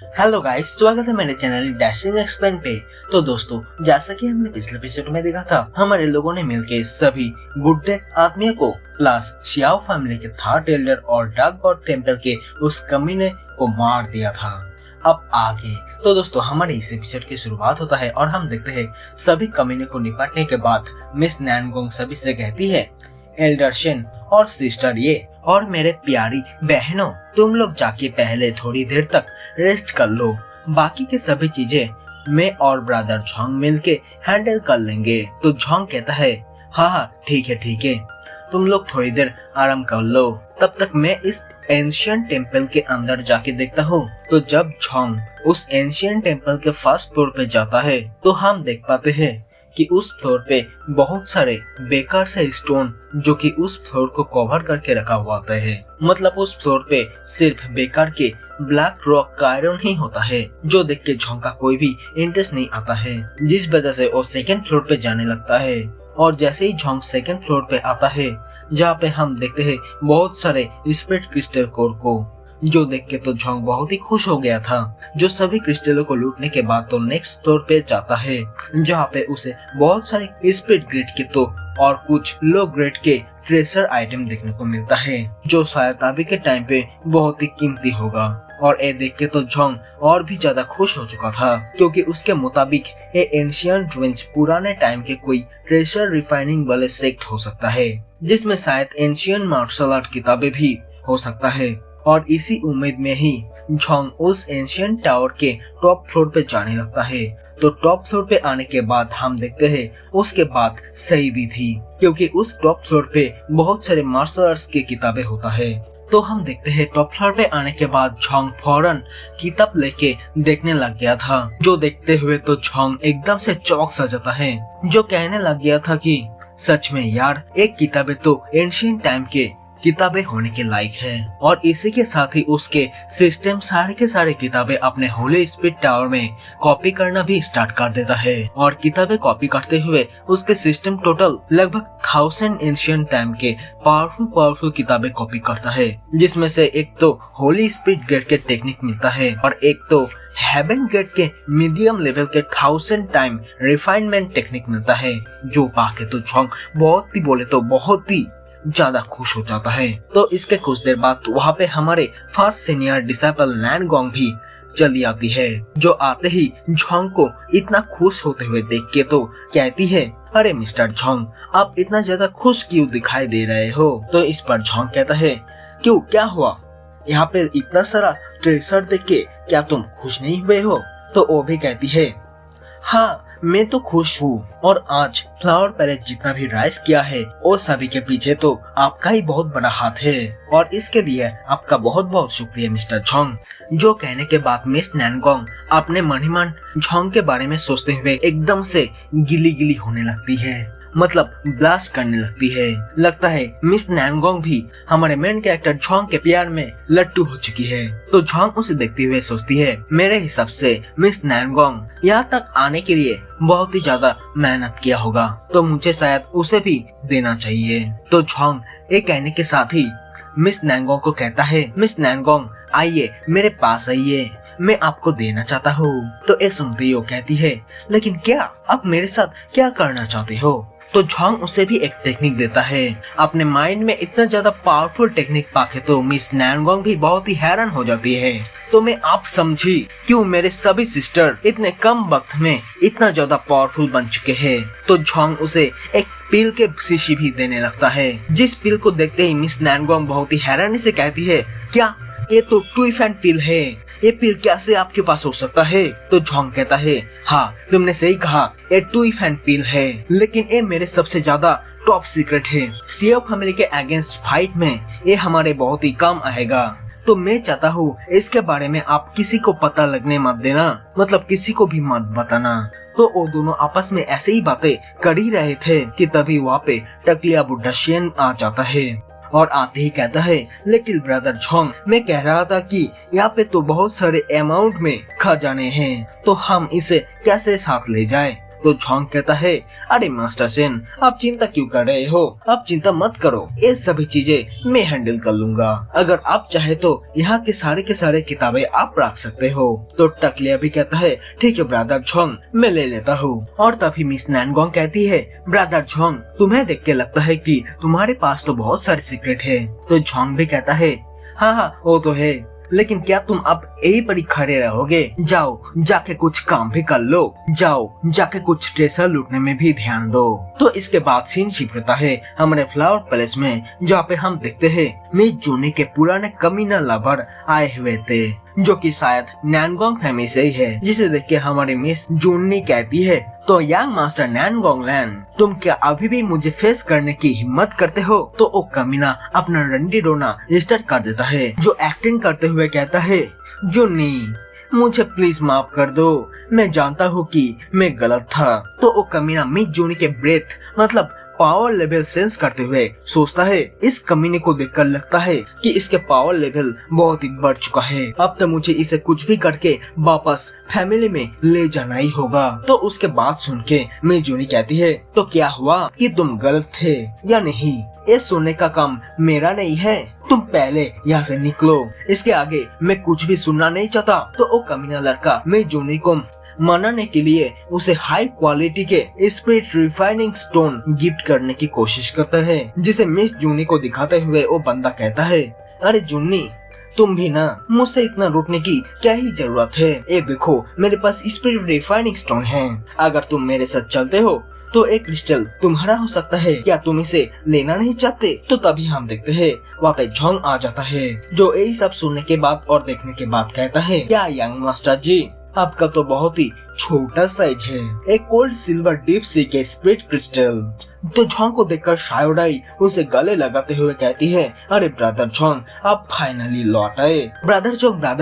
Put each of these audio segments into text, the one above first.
Hello guys, स्वागत है मेरे चैनल डैशिंग एक्सप्लेन पे। तो दोस्तों, जैसा कि हमने पिछले एपिसोड में देखा था, हमारे लोगों ने मिलकर सभी बुढ़े आदमियों को प्लस शियाओ फैमिली के थर्ड एल्डर और डार्क गॉड टेंपल के उस कमीने को मार दिया था। अब आगे तो दोस्तों, हमारे इस एपिसोड की शुरुआत होता है और हम देखते हैं सभी कमीने को निपटने के बाद मिस नैनगोंग सभी से कहती है, एल्डर शेन और सिस्टर ये और मेरे प्यारी बहनों, तुम लोग जाके पहले थोड़ी देर तक रेस्ट कर लो, बाकी के सभी चीजें मैं और ब्रदर झोंग मिलके हैंडल कर लेंगे। तो झोंग कहता है, हाँ ठीक है, तुम लोग थोड़ी देर आराम कर लो, तब तक मैं इस एंशियंट टेम्पल के अंदर जाके देखता हूँ। तो जब झोंग उस एंशियंट टेम्पल के फर्स्ट फ्लोर पे जाता है तो हम देख पाते हैं कि उस फ्लोर पे बहुत सारे बेकार से स्टोन जो कि उस फ्लोर को कवर करके रखा हुआ होता है। मतलब उस फ्लोर पे सिर्फ बेकार के ब्लैक रॉक का आयरन ही होता है, जो देख के झोंग का कोई भी इंटरेस्ट नहीं आता है, जिस वजह से वो सेकंड फ्लोर पे जाने लगता है। और जैसे ही झोंग सेकंड फ्लोर पे आता है, जहाँ पे हम देखते हैं बहुत सारे स्पिरिट क्रिस्टल कोर को, जो देख के तो झोंग बहुत ही खुश हो गया था। जो सभी क्रिस्टलों को लूटने के बाद तो नेक्स्ट फ्लोर पे जाता है, जहाँ पे उसे बहुत सारे स्पिरिट ग्रेड के तो और कुछ लो ग्रेड के ट्रेजर आइटम देखने को मिलता है, जो शायद अभी के टाइम पे बहुत ही कीमती होगा। और ये देख के तो झोंग और भी ज्यादा खुश हो चुका था, क्योंकि उसके मुताबिक ये एंशियंट रूइंस पुराने टाइम के कोई ट्रेजर रिफाइनिंग वाले सेक्ट हो सकता है, जिसमें शायद एंशियंट मार्शल आर्ट किताबें भी हो सकता है। और इसी उम्मीद में ही झोंग उस एंशियंट टावर के टॉप फ्लोर पे जाने लगता है। तो टॉप फ्लोर पे आने के बाद हम देखते हैं उसके बात सही भी थी, क्योंकि उस टॉप फ्लोर पे बहुत सारे मार्शल आर्ट्स की किताबें होता है। तो हम देखते हैं टॉप फ्लोर पे आने के बाद झोंग फौरन किताब लेके देखने लग गया था, जो देखते हुए तो झोंग एकदम से चौंक सा जाता है, जो कहने लग गया था कि सच में यार, एक किताबें तो एंशियंट टाइम के किताबें होने के लायक है। और इसी के साथ ही उसके सिस्टम सारे के सारे किताबें अपने होली स्पिरिट टावर में कॉपी करना भी स्टार्ट कर देता है। और किताबें कॉपी करते हुए उसके सिस्टम टोटल लगभग 1000 एंशियंट टाइम के पावरफुल किताबें कॉपी करता है, जिसमें से एक तो होली स्पिरिट ग्रेड के टेक्निक मिलता है और एक तो हेवन ग्रेड के मीडियम लेवल के 1000 टाइम रिफाइनमेंट टेक्निक मिलता है, जो पाके तो झोंग बहुत ही बोले तो बहुत ही ज्यादा खुश हो जाता है। तो इसके कुछ देर बाद वहाँ पे हमारे फर्स्ट सीनियर डिसाइपल नैनगोंग भी चली आती है, जो आते ही झोंग को इतना खुश होते हुए देख के तो कहती है, अरे मिस्टर झोंग, आप इतना ज्यादा खुश क्यों दिखाई दे रहे हो? तो इस पर झोंग कहता है, क्यों, क्या हुआ? यहाँ पे इतना सारा ट्रेजर देख के क्या तुम खुश नहीं हुए हो? तो वो भी कहती है, हाँ मैं तो खुश हूँ, और आज फ्लावर पैलेस जितना भी राइज किया है वो सभी के पीछे तो आपका ही बहुत बड़ा हाथ है, और इसके लिए आपका बहुत बहुत शुक्रिया मिस्टर झोंग। जो कहने के बाद मिस नैनगोंग अपने मन ही मन झोंग के बारे में सोचते हुए एकदम से गिली होने लगती है, मतलब ब्लास्ट करने लगती है। लगता है मिस नैनगोंग भी हमारे मेन कैरेक्टर झोंग के प्यार में लट्टू हो चुकी है। तो झोंग उसे देखते हुए सोचती है, मेरे हिसाब से मिस नैनगोंग यहाँ तक आने के लिए बहुत ही ज्यादा मेहनत किया होगा, तो मुझे शायद उसे भी देना चाहिए। तो झोंग ये कहने के साथ ही मिस नैनगोंग को कहता है, मिस नैनगोंग आइए मेरे पास आइए, मैं आपको देना चाहता हूँ। तो ये सुनते ही वो कहती है, लेकिन क्या आप मेरे साथ क्या करना चाहते हो? तो झोंग उसे भी एक टेक्निक देता है। अपने माइंड में इतना ज्यादा पावरफुल टेक्निक पाके तो मिस नैनगोंग भी बहुत ही हैरान हो जाती है। तो मैं आप समझी क्यों मेरे सभी सिस्टर इतने कम वक्त में इतना ज्यादा पावरफुल बन चुके हैं। तो झोंग उसे एक पिल के शीशी भी देने लगता है, जिस पिल को देखते ही मिस नैनगोंग बहुत ही हैरानी से कहती है, क्या ये तो ट्विफैन पिल है, ये पिल कैसे आपके पास हो सकता है? तो झोंग कहता है, हाँ तुमने सही कहा, ये ट्विफैन पिल है, लेकिन ये मेरे सबसे ज्यादा टॉप सीक्रेट है। शियाओ फैमिली के अगेंस्ट फाइट में ये हमारे बहुत ही काम आएगा, तो मैं चाहता हूँ इसके बारे में आप किसी को पता लगने मत देना, मतलब किसी को भी मत बताना। तो वो दोनों आपस में ऐसे ही बातें कर ही रहे थे कि तभी वहाँ पे टकलिया बुड्ढा शेन आ जाता है, और आते ही कहता है, लिटिल ब्रदर झोंग, मैं कह रहा था कि यहाँ पे तो बहुत सारे अमाउंट में खजाने हैं, तो हम इसे कैसे साथ ले जाए? तो झोंग कहता है, अरे मास्टर सेन, आप चिंता क्यों कर रहे हो, आप चिंता मत करो, ये सभी चीजें मैं हैंडल कर लूंगा। अगर आप चाहे तो यहाँ के सारे किताबें आप रख सकते हो। तो टकलिया भी कहता है, ठीक है ब्रदर झोंग, मैं ले लेता हूँ। और तभी मिस नैनगोंग कहती है, ब्रदर झोंग, तुम्हें देख के लगता है कि तुम्हारे पास तो बहुत सारे सीक्रेट है। तो झोंग भी कहता है, हाँ वो तो है, लेकिन क्या तुम अब यही पर खड़े रहोगे? जाओ जाके कुछ काम भी कर लो, जाओ जाके कुछ ट्रेजर लूटने में भी ध्यान दो। तो इसके बाद सीन शिफ्ट होता है हमारे फ्लावर पैलेस में, जहाँ पे हम देखते हैं मिस जूनी के पुराने कमीना लवर आए हुए थे, जो कि शायद नैनगोंग फैमिली से ही है, जिसे देख के हमारी मिस जूनी कहती है, तो यंग मास्टर नैनगोंग लैन, तुम क्या अभी भी मुझे फेस करने की हिम्मत करते हो? तो वो कमीना अपना रंडी रोना स्टार्ट कर देता है, जो एक्टिंग करते हुए कहता है, जूनी मुझे प्लीज माफ कर दो, मैं जानता हूँ कि मैं गलत था। तो वो कमीना मिस जूनी के ब्रेथ मतलब पावर लेवल सेंस करते हुए सोचता है, इस कमीने को देखकर लगता है कि इसके पावर लेवल बहुत ही बढ़ चुका है, अब तो मुझे इसे कुछ भी करके वापस फैमिली में ले जाना ही होगा। तो उसके बात सुन के मिस जूनी कहती है, तो क्या हुआ कि तुम गलत थे या नहीं? ये सुनने का काम मेरा नहीं है, तुम पहले यहाँ से निकलो, इसके आगे मैं कुछ भी सुनना नहीं चाहता। तो वो कमीना लड़का मिस जूनी को मनाने के लिए उसे हाई क्वालिटी के स्पिरिट रिफाइनिंग स्टोन गिफ्ट करने की कोशिश करता है, जिसे मिस जूनी को दिखाते हुए वो बंदा कहता है, अरे जूनी तुम भी ना, मुझसे इतना रूठने की क्या ही जरूरत है, ये देखो मेरे पास स्पिरिट रिफाइनिंग स्टोन है, अगर तुम मेरे साथ चलते हो तो एक क्रिस्टल तुम्हारा हो सकता है, क्या तुम इसे लेना नहीं चाहते? तो तभी हम देखते हैं वहाँ पे झोंग आ जाता है, जो यही सब सुनने के बाद और देखने के बाद कहता है, क्या यंग मास्टर जी, आपका तो बहुत ही छोटा साइज है, एक कोल्ड सिल्वर डीप सी के स्पिरिट क्रिस्टल। तो झोंग को देखकर शायोडाई उसे गले लगाते हुए कहती है, अरे ब्रदर झोंग, आप फाइनली लौट आए। ब्रदर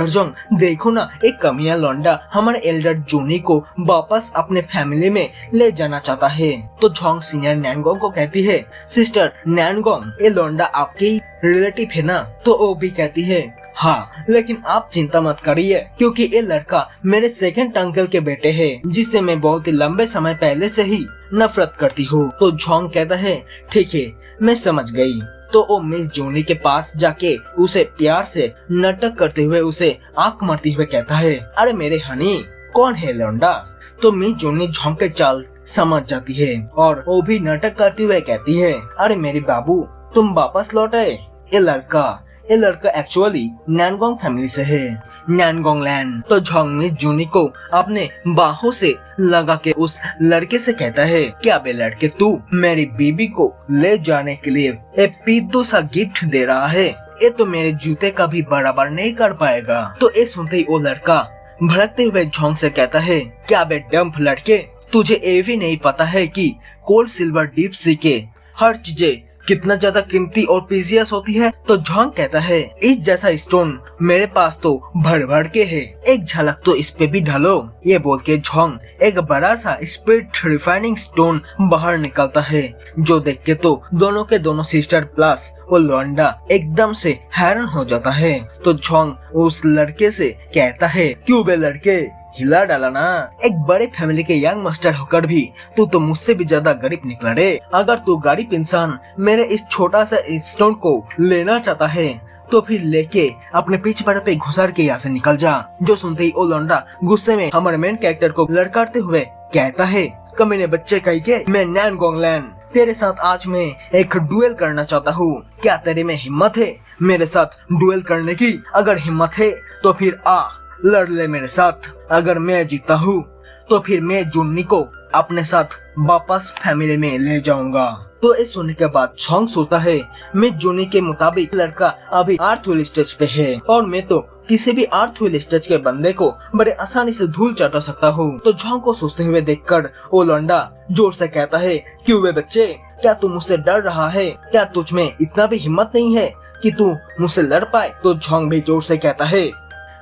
झोंग देखो ना, एक कमीना लौंडा हमारे एल्डर जूनी को वापस अपने फैमिली में ले जाना चाहता है। तो झोंग सीनियर नैनगोंग को कहती है, सिस्टर नैनगोंग, ये लौंडा आपकी रिलेटिव है ना? तो वो भी कहती है, हाँ, लेकिन आप चिंता मत करिए, क्योंकि ये लड़का मेरे सेकंड अंकल के बेटे हैं, जिससे मैं बहुत ही लंबे समय पहले से ही नफरत करती हूँ। तो झोंग कहता है, ठीक है, मैं समझ गई। तो वो मिस जूनी के पास जाके उसे प्यार से नाटक करते हुए उसे आंख मारते हुए कहता है, अरे मेरे हनी, कौन है लौंडा? तो मिस जूनी झोंग के चाल समझ जाती है और वो भी नाटक करते हुए कहती है, अरे मेरे बाबू, तुम वापस लौट आए। ये लड़का एक्चुअली नैनगोंग फैमिली से है, नैनगोंग लैंड। तो झोंग मिस जूनी को अपने बाहों से लगा के उस लड़के से कहता है, क्या बे लड़के, तू मेरी बीबी को ले जाने के लिए एक पिद्दू सा गिफ्ट दे रहा है? ये तो मेरे जूते का भी बराबर नहीं कर पाएगा। तो ये सुनते ही वो लड़का भड़कते हुए झोंग से कहता है, क्या बे डंप लड़के, तुझे ये भी नहीं पता है कि कोल्ड सिल्वर डीप सी के हर चीजें कितना ज्यादा कीमती और प्रीशियस होती है? तो झोंग कहता है, इस जैसा स्टोन मेरे पास तो भर भर के है, एक झलक तो इस पे भी ढलो। ये बोल के झोंग एक बड़ा सा स्पिरिट रिफाइनिंग स्टोन बाहर निकलता है, जो देख के तो दोनों के दोनों सिस्टर प्लस वो लौंडा एकदम से हैरान हो जाता है। तो झोंग उस लड़के से कहता है, क्यों बे लड़के, हिला डाला ना, एक बड़े फैमिली के यंग मास्टर होकर भी तू तो मुझसे भी ज्यादा गरीब निकला रे। अगर तू गरीब इंसान मेरे इस छोटा सा स्टोन को लेना चाहता है तो फिर लेके अपने पीछ पर पे घुसार के यहाँ से निकल जा। जो सुनते ही ओ लौंडा गुस्से में हमारे मेन कैरेक्टर को लड़काते हुए कहता है, कमीने बच्चे कहीं के, मैं नैनगोंग लैंड तेरे साथ आज मैं एक डुएल करना चाहता हूँ, क्या तेरे में हिम्मत है मेरे साथ डुएल करने की? अगर हिम्मत है तो फिर आ लड़ ले मेरे साथ, अगर मैं जीता हूँ तो फिर मैं जूनी को अपने साथ वापस फैमिली में ले जाऊंगा। तो ये सुनने के बाद झोंग सोचता है, मिस जूनी के मुताबिक लड़का अभी आर्थविल स्टेज पे है और मैं तो किसी भी आर्थविल स्टेज के बंदे को बड़े आसानी से धूल चाटा सकता हूँ। तो झोंग को सोचते हुए देखकर वो लौंडा जोर से कहता है, क्यों वे बच्चे, क्या तू मुझसे डर रहा है? क्या तुझ में इतना भी हिम्मत नहीं है कि तू मुझसे लड़ पाए? तो झोंग भी जोर से कहता है,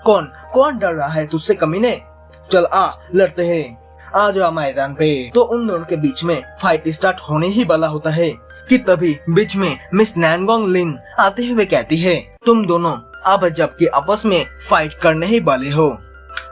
कौन डर रहा है तुझसे कमीने, चल आ लड़ते हैं, आ जा मैदान पे। तो उन दोनों के बीच में फाइट स्टार्ट होने ही वाला होता है कि तभी बीच में मिस नैनगोंग लिन आते हुए कहती है, तुम दोनों अब जबकि आपस में फाइट करने ही वाले हो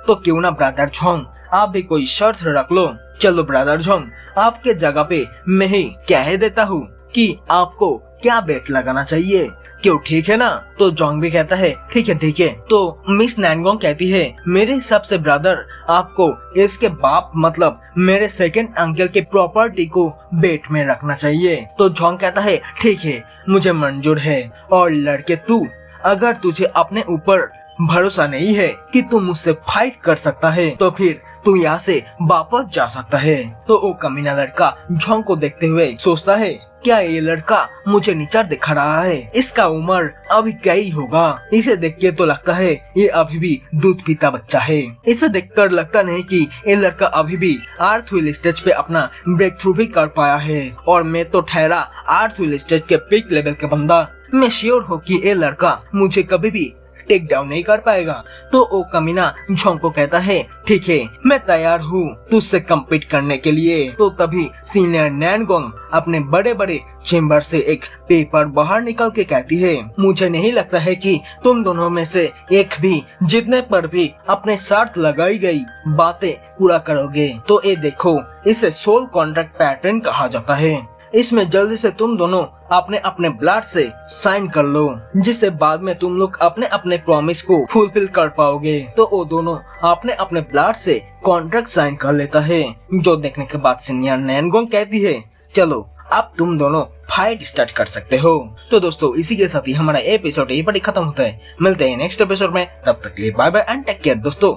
तो क्यों ना ब्रदर झोंग आप भी कोई शर्त रख लो। चलो ब्रदर जोंग, आपके जगह पे मैं ही कह देता हूँ कि आपको क्या बेट लगाना चाहिए, क्यों ठीक है ना? तो जोंग भी कहता है ठीक है। तो मिस नैनगोंग कहती है मेरे हिसाब से ब्रदर आपको इसके बाप मतलब मेरे सेकंड अंकल के प्रॉपर्टी को बेट में रखना चाहिए। तो जोंग कहता है ठीक है, मुझे मंजूर है। और लड़के तू, अगर तुझे अपने ऊपर भरोसा नहीं है कि तू मुझसे फाइट कर सकता है तो फिर तू यहाँ से वापस जा सकता है। तो वो कमीना लड़का जोंग को देखते हुए सोचता है क्या ये लड़का मुझे नीचा दिखा रहा है? इसका उम्र अभी क्या ही होगा? इसे देख के तो लगता है ये अभी भी दूध पीता बच्चा है। इसे देखकर लगता नहीं कि ये लड़का अभी भी अर्थ व्हील स्टेज पे अपना ब्रेक थ्रू भी कर पाया है। और मैं तो ठहरा अर्थ व्हील स्टेज के पीक लेवल के बंदा। मैं श्योर हूँ कि ये लड़का मुझे कभी भी टेक डाउन नहीं कर पाएगा। तो ओ कमीना जोंग को कहता है ठीक है, मैं तैयार हूँ तुझसे कम्पीट करने के लिए। तो तभी सीनियर नैनगोंग अपने बड़े बड़े चेम्बर से एक पेपर बाहर निकल के कहती है मुझे नहीं लगता है कि तुम दोनों में से एक भी जीतने पर भी अपने साथ लगाई गई बातें पूरा करोगे। तो ये देखो, इसे सोल कॉन्ट्रैक्ट पैटर्न कहा जाता है। इसमें जल्दी से तुम दोनों अपने अपने ब्लड से साइन कर लो, जिससे बाद में तुम लोग अपने अपने प्रॉमिस को फुलफिल कर पाओगे। तो वो दोनों अपने अपने ब्लड से कॉन्ट्रैक्ट साइन कर लेता है। जो देखने के बाद सीनियर नैनगोंग कहती है चलो अब तुम दोनों फाइट स्टार्ट कर सकते हो। तो दोस्तों इसी के साथ ही हमारा एपिसोड यहीं पर खत्म होता है। मिलते हैं नेक्स्ट एपिसोड में, तब तक के लिए bye bye and take care दोस्तों।